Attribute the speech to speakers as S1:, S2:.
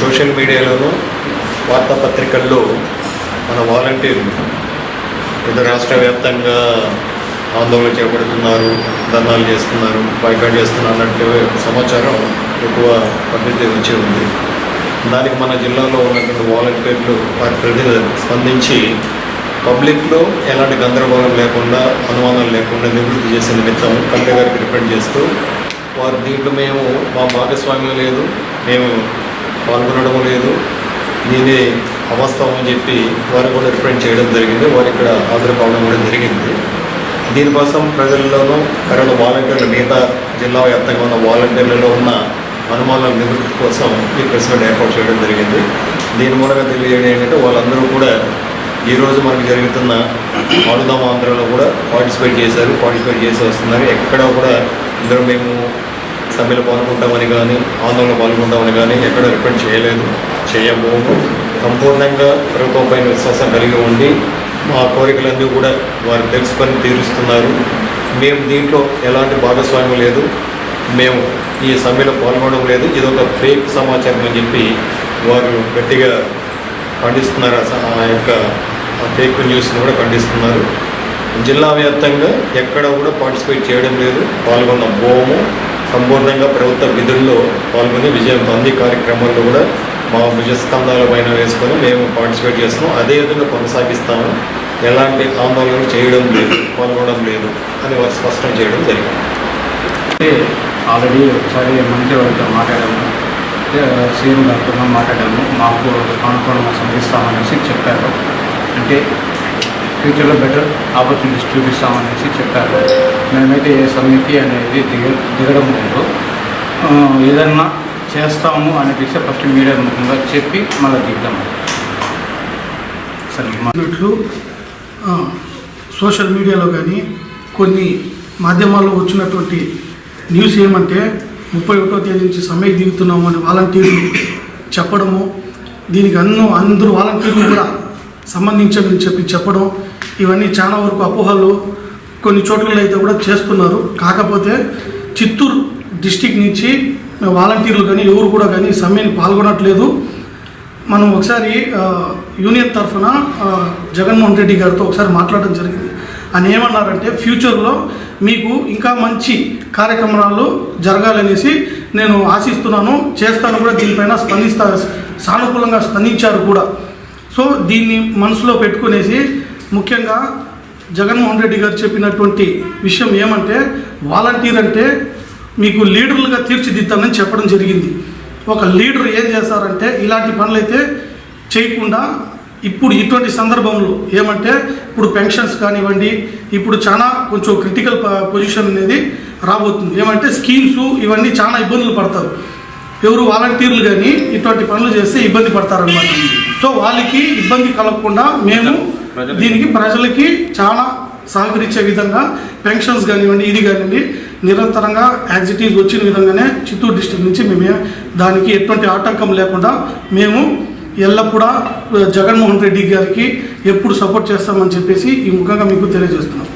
S1: Social మీడియాలోనూ వార్తాపత్రికల్లో మన వాలంటీర్లు ఇది రాష్ట్ర వ్యాప్తంగా ఆందోళన చేపడుతున్నారు, ధర్నాలు చేస్తున్నారు, బాయ్కాట్ చేస్తున్నారు అన్నట్టు సమాచారం ఎక్కువ పబ్లిసిటీ వచ్చి ఉంది. దానికి మన జిల్లాలో ఉన్నటువంటి వాలంటీర్లు వారి ప్రతినిధులు స్పందించి పబ్లిక్లో ఎలాంటి గందరగోళం లేకుండా, అనుమానాలు లేకుండా నివృత్తి చేసే నిమిత్తం కలెక్టర్ గారికి రిప్రజెంట్ చేస్తూ వారు దీంట్లో మేము మా భాగస్వామ్యం లేదు, మేము పాల్గొనడం లేదు, నేనే అవాస్తవం అని చెప్పి వారు కూడా రిప్రజెంట్ చేయడం జరిగింది. వారు ఇక్కడ హాజరు కావడం కూడా జరిగింది. దీనికోసం ప్రజల్లోనూ కరోనా వాలంటీర్ల మిగతా జిల్లా వ్యాప్తంగా ఉన్న వాలంటీర్లలో ఉన్న అనుమానాల నివృత్తి కోసం ఈ ప్రెస్ మీట్ ఏర్పాటు చేయడం జరిగింది. దీని మూలంగా తెలియజేయడం ఏంటంటే వాళ్ళందరూ కూడా ఈరోజు మనకు జరుగుతున్న ఆడుదాం ఆంధ్రలో కూడా పార్టిసిపేట్ చేసి వస్తున్నారు. ఎక్కడ కూడా ఇందులో మేము సమ్మెలో పాల్గొంటామని కానీ, ఆందోళన పాల్గొంటామని కానీ ఎక్కడ రిప్రజెంట్ చేయబోము. సంపూర్ణంగా ప్రభుత్వంపైన విశ్వాసం కలిగి ఉండి మా కోరికలన్నీ కూడా వారు తెలుసుకొని తీరుస్తున్నారు. మేము దీంట్లో ఎలాంటి భాగస్వామ్యం లేదు, మేము ఈ సమ్మెలో పాల్గొనడం లేదు, ఇది ఒక ఫేక్ సమాచారం అని చెప్పి వారు గట్టిగా ఖండిస్తున్నారు. ఆ యొక్క ఫేక్ న్యూస్ని కూడా ఖండిస్తున్నారు. జిల్లా వ్యాప్తంగా ఎక్కడ కూడా పార్టిసిపేట్ చేయడం లేదు, పాల్గొనబోము. సంపూర్ణంగా ప్రభుత్వ విధుల్లో పాల్గొని విజయం అన్ని కార్యక్రమాల్లో కూడా మా భుజస్కంధాల పైన వేసుకొని మేము పార్టిసిపేట్ చేస్తున్నాం. అదేవిధంగా కొనసాగిస్తాము. ఎలాంటి ఆందోళన చేయడం లేదు, పాల్గొనడం లేదు అని వారు స్పష్టం చేయడం జరిగింది.
S2: ఆల్రెడీ ఒకసారి మంత్రి వారితో మాట్లాడాము, సీఎం గారితో మాట్లాడాము. మాకు అనుకూలంగా సంధిస్తామనేసి చెప్పారు. అంటే ఫ్యూచర్లో బెటర్ ఆపర్చునిటీస్ చూపిస్తామనేసి చెప్పారు. మేమైతే ఏ సమ్మెకి అనేది దిగడం లేదు. ఏదన్నా చేస్తాము అనిపిస్తే ఫస్ట్ మీడియా ముఖ్యంగా చెప్పి మళ్ళీ దిగుతాము. సరే
S3: అన్నట్లు సోషల్ మీడియాలో కానీ కొన్ని మాధ్యమాల్లో వచ్చినటువంటి న్యూస్ ఏమంటే 31వ తేదీ నుంచి సమ్మెకి దిగుతున్నాము అని వాలంటీర్లు చెప్పడము, దీనికి అందరూ వాలంటీర్లు కూడా సంబంధించని చెప్పడం, ఇవన్నీ చాలా వరకు అపోహలు కొన్ని చోట్లలో అయితే కూడా చేస్తున్నారు. కాకపోతే చిత్తూరు డిస్టిక్ నుంచి వాలంటీర్లు కానీ ఎవరు కూడా కానీ సమ్మెని పాల్గొనట్లేదు. మనం ఒకసారి యూనియన్ తరఫున జగన్మోహన్ రెడ్డి గారితో ఒకసారి మాట్లాడడం జరిగింది. ఆయన ఏమన్నారంటే ఫ్యూచర్లో మీకు ఇంకా మంచి కార్యక్రమాలు జరగాలనేసి నేను ఆశిస్తున్నాను, చేస్తాను కూడా, దీనిపైన సానుకూలంగా స్పందించారు కూడా. సో దీన్ని మనసులో పెట్టుకునేసి ముఖ్యంగా జగన్మోహన్ రెడ్డి గారు చెప్పినటువంటి విషయం ఏమంటే వాలంటీర్ అంటే మీకు లీడర్లుగా తీర్చిదిద్దామని చెప్పడం జరిగింది. ఒక లీడర్ ఏం చేస్తారంటే ఇలాంటి పనులు అయితే చేయకుండా ఇప్పుడు ఇటువంటి సందర్భంలో ఏమంటే ఇప్పుడు పెన్షన్స్ కానివ్వండి, ఇప్పుడు చాలా కొంచెం క్రిటికల్ పొజిషన్ అనేది రాబోతుంది. ఏమంటే స్కీమ్స్ ఇవన్నీ చాలా ఇబ్బందులు పడతారు. ఎవరు వాలంటీర్లు కానీ ఇటువంటి పనులు చేస్తే ఇబ్బంది పడతారనమాట. సో వాళ్ళకి ఇబ్బంది కలగకుండా మేము దీనికి ప్రజలకి చాలా సహకరించే విధంగా పెన్షన్స్ కానివ్వండి, ఇది కానివ్వండి నిరంతరంగా యాక్సిటీస్ వచ్చిన విధంగానే చిత్తూరు డిస్ట్రిక్ట్ నుంచి మేము దానికి ఎటువంటి ఆటంకం లేకుండా మేము ఎల్లప్పుడూ జగన్మోహన్ రెడ్డి గారికి ఎప్పుడు సపోర్ట్ చేస్తామని చెప్పేసి ఈ ముఖంగా మీకు తెలియజేస్తున్నాం.